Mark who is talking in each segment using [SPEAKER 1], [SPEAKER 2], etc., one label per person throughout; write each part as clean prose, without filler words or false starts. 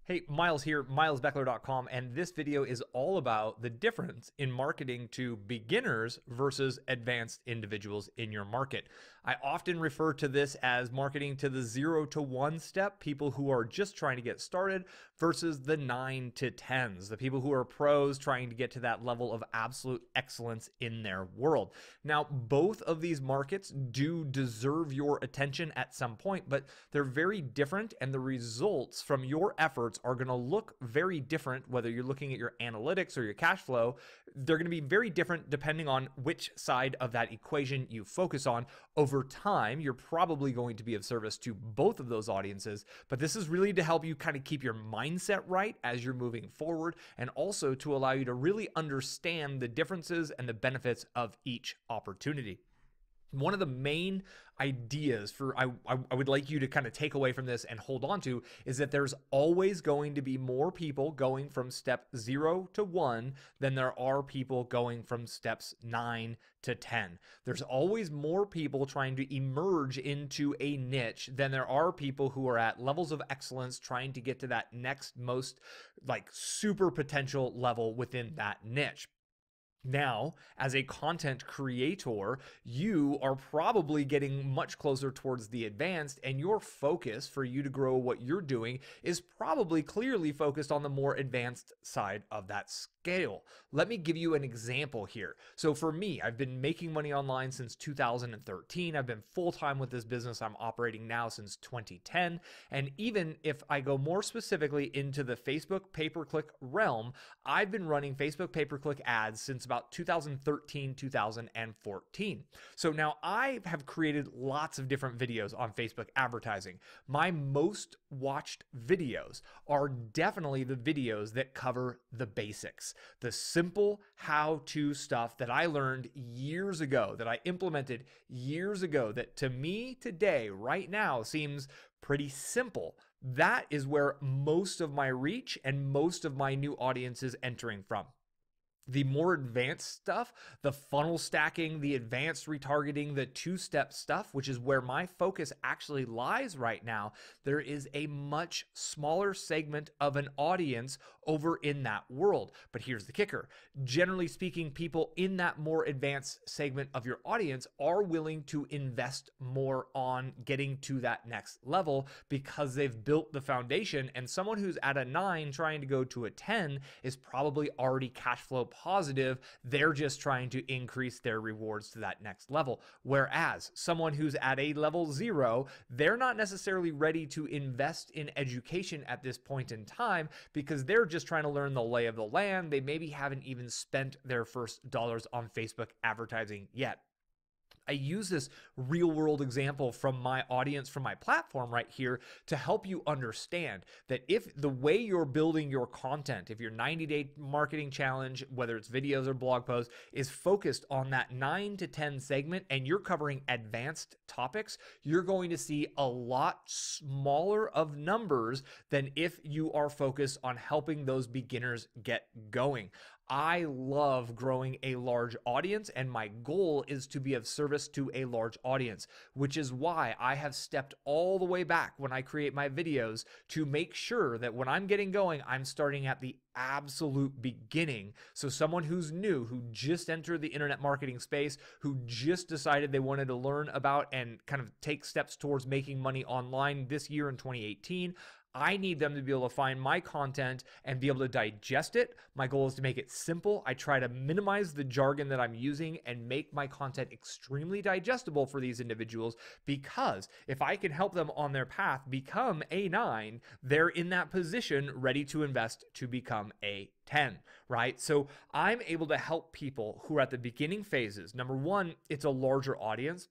[SPEAKER 1] Hey, Miles here, milesbeckler.com, and this video is all about the difference in marketing to beginners versus advanced individuals in your market. I often refer to this as marketing to the 0 to 1 step, people who are just trying to get started, versus the 9 to 10s, the people who are pros trying to get to that level of absolute excellence in their world. Now, both of these markets do deserve your attention at some point, but they're very different, and the results from your efforts are going to look very different, whether you're looking at your analytics or your cash flow. They're going to be very different depending on which side of that equation you focus on. Over time, you're probably going to be of service to both of those audiences, but this is really to help you kind of keep your mindset right as you're moving forward, and also to allow you to really understand the differences and the benefits of each opportunity. One of the main ideas I would like you to kind of take away from this and hold on to is that there's always going to be more people going from step 0 to 1 than there are people going from steps 9 to 10. There's always more people trying to emerge into a niche than there are people who are at levels of excellence trying to get to that next most super potential level within that niche. Now, as a content creator, you are probably getting much closer towards the advanced, and your focus for you to grow what you're doing is probably clearly focused on the more advanced side of that scale. Let me give you an example here. So for me, I've been making money online since 2013. I've been full-time with this business I'm operating now since 2010. And even if I go more specifically into the Facebook pay-per-click realm, I've been running Facebook pay-per-click ads since about 2013, 2014. So now I have created lots of different videos on Facebook advertising. My most watched videos are definitely the videos that cover the basics, the simple how-to stuff that I learned years ago, that I implemented years ago, that to me today, right now, seems pretty simple. That is where most of my reach and most of my new audience is entering from. The more advanced stuff, the funnel stacking, the advanced retargeting, the two-step stuff, which is where my focus actually lies right now, there is a much smaller segment of an audience over in that world. But here's the kicker. Generally speaking, people in that more advanced segment of your audience are willing to invest more on getting to that next level because they've built the foundation, and someone who's at a 9 trying to go to a 10 is probably already cash flow positive. They're just trying to increase their rewards to that next level. Whereas someone who's at a level 0, they're not necessarily ready to invest in education at this point in time because they're just trying to learn the lay of the land. They maybe haven't even spent their first dollars on Facebook advertising yet. I use this real world example from my audience, from my platform right here, to help you understand that if the way you're building your content, if your 90-day marketing challenge, whether it's videos or blog posts, is focused on that 9 to 10 segment and you're covering advanced topics, you're going to see a lot smaller of numbers than if you are focused on helping those beginners get going. I love growing a large audience, and my goal is to be of service to a large audience, which is why I have stepped all the way back when I create my videos to make sure that when I'm getting going, I'm starting at the absolute beginning. So someone who's new, who just entered the internet marketing space, who just decided they wanted to learn about and kind of take steps towards making money online this year in 2018, I need them to be able to find my content and be able to digest it. My goal is to make it simple. I try to minimize the jargon that I'm using and make my content extremely digestible for these individuals, because if I can help them on their path become a 9, they're in that position ready to invest to become a 10, right? So I'm able to help people who are at the beginning phases. Number one, it's a larger audience.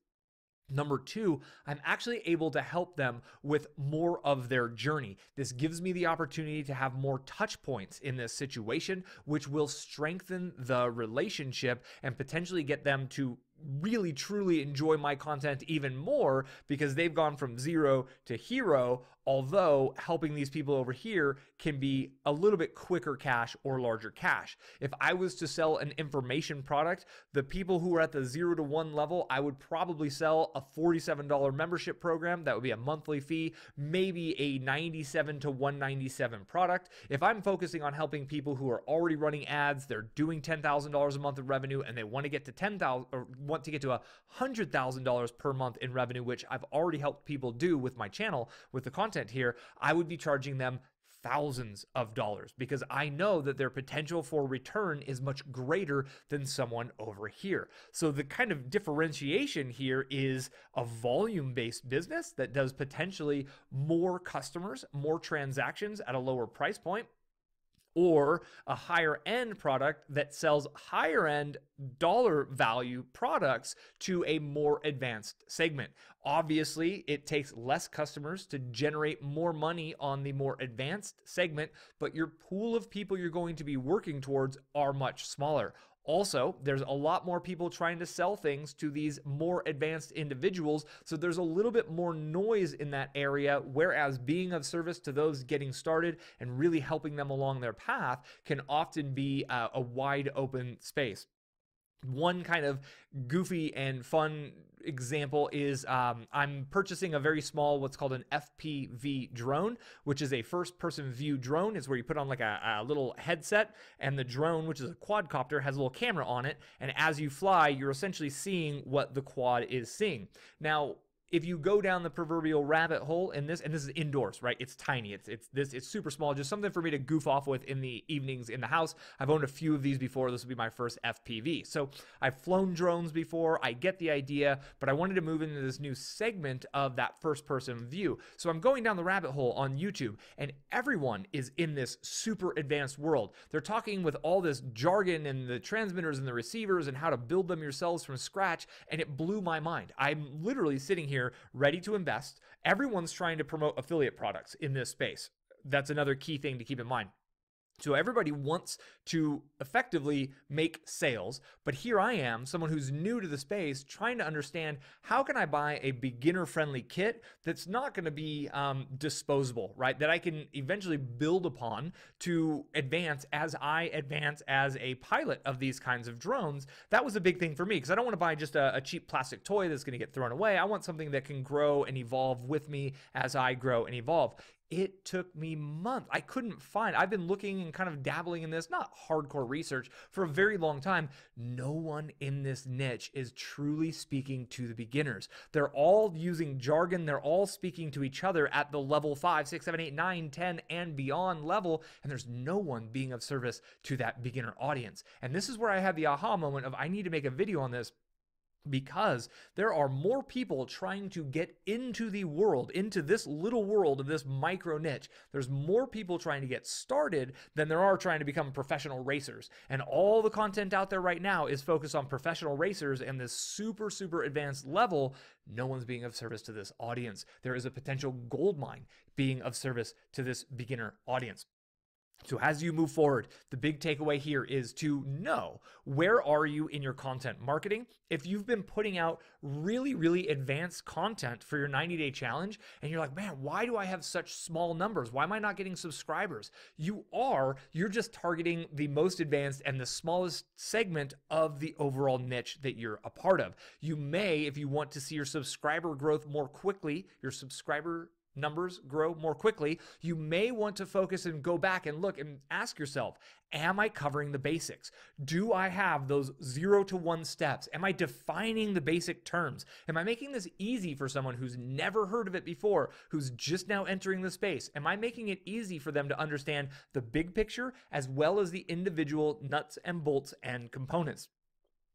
[SPEAKER 1] Number two, I'm actually able to help them with more of their journey. This gives me the opportunity to have more touch points in this situation, which will strengthen the relationship and potentially get them to really truly enjoy my content even more because they've gone from 0 to hero although helping these people over here can be a little bit quicker cash or larger cash. If I was to sell an information product, the people who are at the 0 to 1 level, I would probably sell a $47 membership program. That would be a monthly fee, maybe a $97 to $197 product. If I'm focusing on helping people who are already running ads, they're doing $10,000 a month of revenue, and they want to get to $10,000 or want to get to $100,000 per month in revenue, which I've already helped people do with my channel, with the content here, I would be charging them thousands of dollars because I know that their potential for return is much greater than someone over here. So the kind of differentiation here is a volume-based business that does potentially more customers, more transactions at a lower price point, or a higher end product that sells higher end dollar value products to a more advanced segment. Obviously, it takes less customers to generate more money on the more advanced segment, but your pool of people you're going to be working towards are much smaller. Also, there's a lot more people trying to sell things to these more advanced individuals, so there's a little bit more noise in that area, whereas being of service to those getting started and really helping them along their path can often be a wide open space. One kind of goofy and fun example is I'm purchasing a very small, what's called an FPV drone, which is a first-person view drone. It's where you put on like a little headset, and the drone, which is a quadcopter, has a little camera on it, and as you fly, you're essentially seeing what the quad is seeing. Now, if you go down the proverbial rabbit hole in this, and this is indoors, right? It's tiny. It's super small. Just something for me to goof off with in the evenings in the house. I've owned a few of these before. This will be my first FPV. So I've flown drones before. I get the idea, but I wanted to move into this new segment of that first-person view. So I'm going down the rabbit hole on YouTube, and everyone is in this super advanced world. They're talking with all this jargon and the transmitters and the receivers and how to build them yourselves from scratch, and it blew my mind. I'm literally sitting here ready to invest. Everyone's trying to promote affiliate products in this space. That's another key thing to keep in mind. So everybody wants to effectively make sales, but here I am, someone who's new to the space, trying to understand how can I buy a beginner-friendly kit that's not going to be disposable, right? That I can eventually build upon to advance as I advance as a pilot of these kinds of drones. That was a big thing for me because I don't want to buy just a cheap plastic toy that's going to get thrown away. I want something that can grow and evolve with me as I grow and evolve. It took me months. I couldn't find, I've been looking and kind of dabbling in this, not hardcore research, for a very long time. No one in this niche is truly speaking to the beginners. They're all using jargon. They're all speaking to each other at the level 5, 6, 7, 8, 9, 10, and beyond level. And there's no one being of service to that beginner audience. And this is where I had the aha moment of I need to make a video on this, because there are more people trying to get into the world, into this little world of this micro niche. There's more people trying to get started than there are trying to become professional racers. And all the content out there right now is focused on professional racers and this super, super advanced level. No one's being of service to this audience. There is a potential gold mine being of service to this beginner audience. So as you move forward, the big takeaway here is to know, where are you in your content marketing? If you've been putting out really, really advanced content for your 90-day challenge, and you're like, man, why do I have such small numbers? Why am I not getting subscribers? You're just targeting the most advanced and the smallest segment of the overall niche that you're a part of. You may, if you want to see your subscriber growth more quickly, your subscriber numbers grow more quickly, you may want to focus and go back and look and ask yourself, am I covering the basics? Do I have those 0 to 1 steps? Am I defining the basic terms? Am I making this easy for someone who's never heard of it before, who's just now entering the space? Am I making it easy for them to understand the big picture as well as the individual nuts and bolts and components?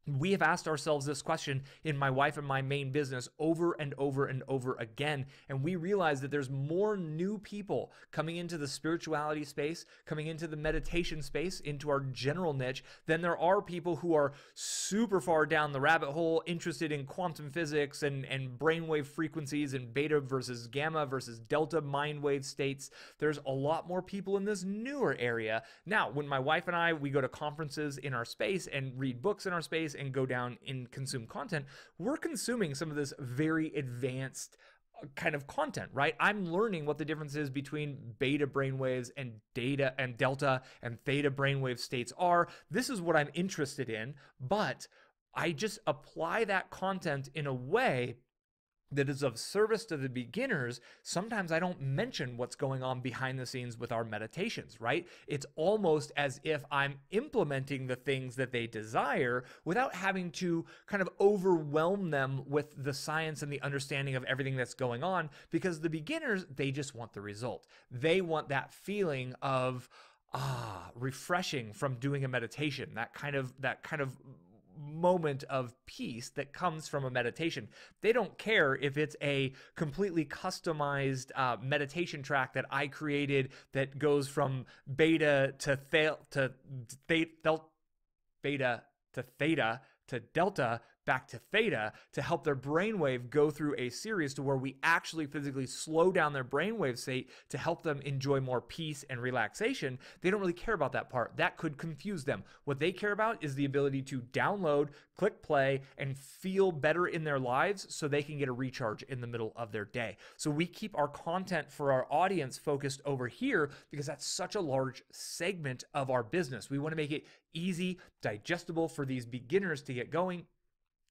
[SPEAKER 1] We have asked ourselves this question in my wife and my main business over and over and over again, and we realize that there's more new people coming into the spirituality space, coming into the meditation space, into our general niche, than there are people who are super far down the rabbit hole, interested in quantum physics and brainwave frequencies and beta versus gamma versus delta mind wave states. There's a lot more people in this newer area. Now, when my wife and I, we go to conferences in our space and read books in our space and go down and consume content, we're consuming some of this very advanced kind of content, right? I'm learning what the difference is between beta brainwaves and data and delta and theta brainwave states are. This is what I'm interested in, but I just apply that content in a way that is of service to the beginners. Sometimes I don't mention what's going on behind the scenes with our meditations, right? It's almost as if I'm implementing the things that they desire without having to kind of overwhelm them with the science and the understanding of everything that's going on, because the beginners, they just want the result. They want that feeling of refreshing from doing a meditation, that kind of moment of peace that comes from a meditation. They don't care if it's a completely customized meditation track that I created that goes from beta to beta to theta to delta back to theta, to help their brainwave go through a series to where we actually physically slow down their brainwave state to help them enjoy more peace and relaxation. They don't really care about that part. That could confuse them. What they care about is the ability to download, click play, and feel better in their lives so they can get a recharge in the middle of their day. So we keep our content for our audience focused over here because that's such a large segment of our business. We want to make it easy, digestible for these beginners to get going.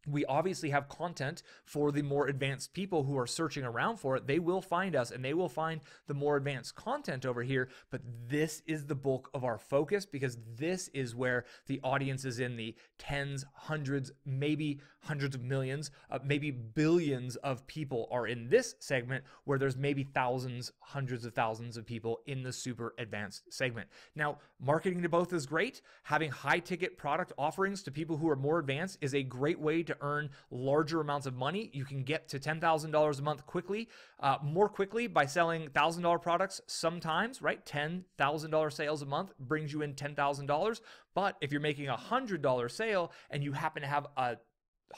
[SPEAKER 1] We obviously have content for the more advanced people who are searching around for it. They will find us and they will find the more advanced content over here, but this is the bulk of our focus because this is where the audience is in the tens, hundreds, maybe hundreds of millions, maybe billions of people are in this segment, where there's maybe thousands, hundreds of thousands of people in the super advanced segment. Now, marketing to both is great. Having high ticket product offerings to people who are more advanced is a great way to earn larger amounts of money. You can get to $10,000 a month quickly, more quickly by selling $1,000 products sometimes, right? $10,000 sales a month brings you in $10,000. But if you're making a $100 sale and you happen to have a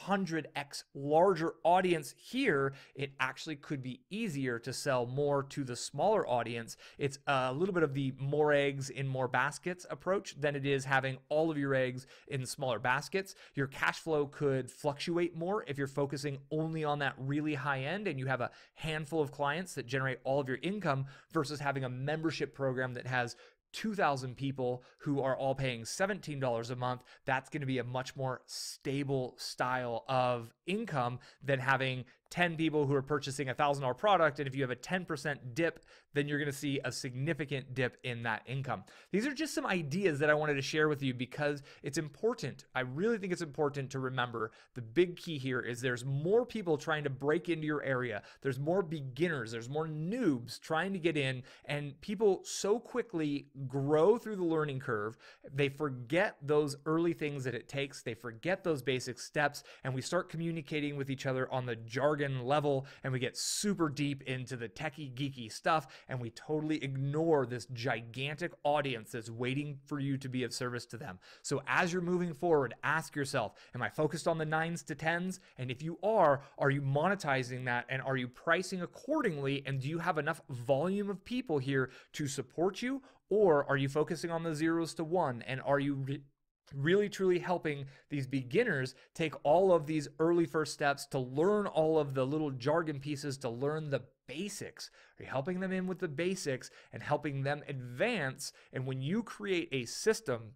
[SPEAKER 1] 100x larger audience here, it actually could be easier to sell more to the smaller audience. It's a little bit of the more eggs in more baskets approach than it is having all of your eggs in smaller baskets. Your cash flow could fluctuate more if you're focusing only on that really high end and you have a handful of clients that generate all of your income versus having a membership program that has 2,000 people who are all paying $17 a month. That's going to be a much more stable style of income than having 10 people who are purchasing a $1,000 product. And if you have a 10% dip, then you're going to see a significant dip in that income. These are just some ideas that I wanted to share with you because it's important. I really think it's important to remember the big key here is there's more people trying to break into your area. There's more beginners. There's more noobs trying to get in, and people so quickly grow through the learning curve. They forget those early things that it takes. They forget those basic steps, and we start communicating with each other on the jargon level, and we get super deep into the techie geeky stuff, and we totally ignore this gigantic audience that's waiting for you to be of service to them. So as you're moving forward, ask yourself, am I focused on the 9s to 10s? And if you are you monetizing that, and are you pricing accordingly? And do you have enough volume of people here to support you? Or are you focusing on the 0s to 1? And are you really truly helping these beginners take all of these early first steps to learn all of the little jargon pieces, to learn the basics? Are you helping them in with the basics and helping them advance? And when you create a system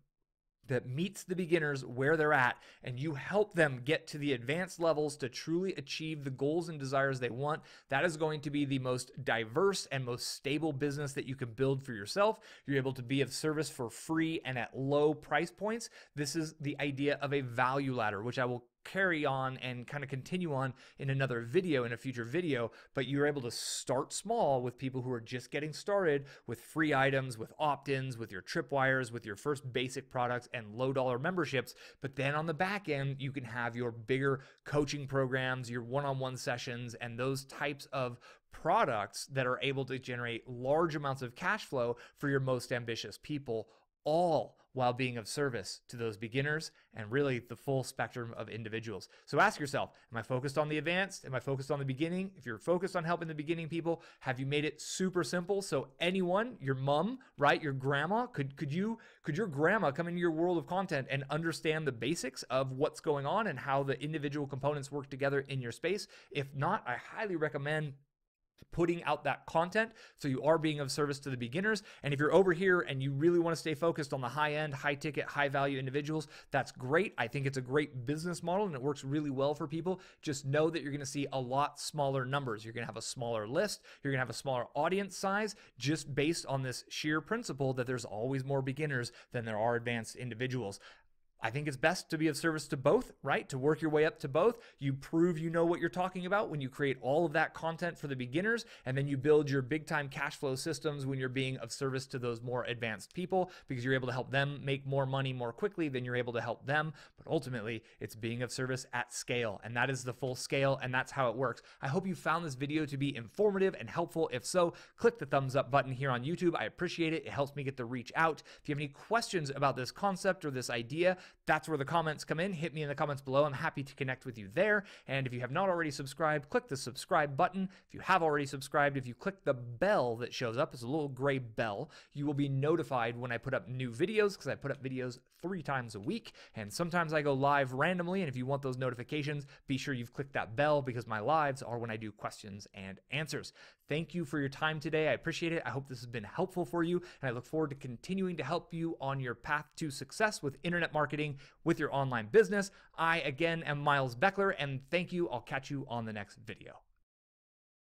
[SPEAKER 1] that meets the beginners where they're at, and you help them get to the advanced levels to truly achieve the goals and desires they want, that is going to be the most diverse and most stable business that you can build for yourself. You're able to be of service for free and at low price points. This is the idea of a value ladder, which I will carry on and kind of continue on in another video, in a future video. But you're able to start small with people who are just getting started with free items, with opt-ins, with your tripwires, with your first basic products and low dollar memberships. But then on the back end, you can have your bigger coaching programs, your one-on-one sessions, and those types of products that are able to generate large amounts of cash flow for your most ambitious people, all while being of service to those beginners and really the full spectrum of individuals. So ask yourself, am I focused on the advanced? Am I focused on the beginning? If you're focused on helping the beginning people, have you made it super simple? So anyone, your mom, right, your grandma, could your grandma come into your world of content and understand the basics of what's going on and how the individual components work together in your space? If not, I highly recommend putting out that content, so you are being of service to the beginners. And if you're over here and you really want to stay focused on the high end, high ticket, high value individuals, that's great. I think it's a great business model and it works really well for people. Just know that you're going to see a lot smaller numbers. You're going to have a smaller list. You're going to have a smaller audience size, just based on this sheer principle that there's always more beginners than there are advanced individuals. I think it's best to be of service to both, right? To work your way up to both. You prove you know what you're talking about when you create all of that content for the beginners, and then you build your big time cash flow systems when you're being of service to those more advanced people, because you're able to help them make more money more quickly than you're able to help them. But ultimately, it's being of service at scale, and that is the full scale, and that's how it works. I hope you found this video to be informative and helpful. If so, click the thumbs up button here on YouTube. I appreciate it. It helps me get the reach out. If you have any questions about this concept or this idea, that's where the comments come in. Hit me in the comments below. I'm happy to connect with you there. And if you have not already subscribed, click the subscribe button. If you have already subscribed, if you click the bell that shows up, it's a little gray bell, you will be notified when I put up new videos, because I put up videos 3 times a week. And sometimes I go live randomly. And if you want those notifications, be sure you've clicked that bell, because my lives are when I do questions and answers. Thank you for your time today. I appreciate it. I hope this has been helpful for you, and I look forward to continuing to help you on your path to success with internet marketing, with your online business. I, again, am Miles Beckler, and thank you. I'll catch you on the next video.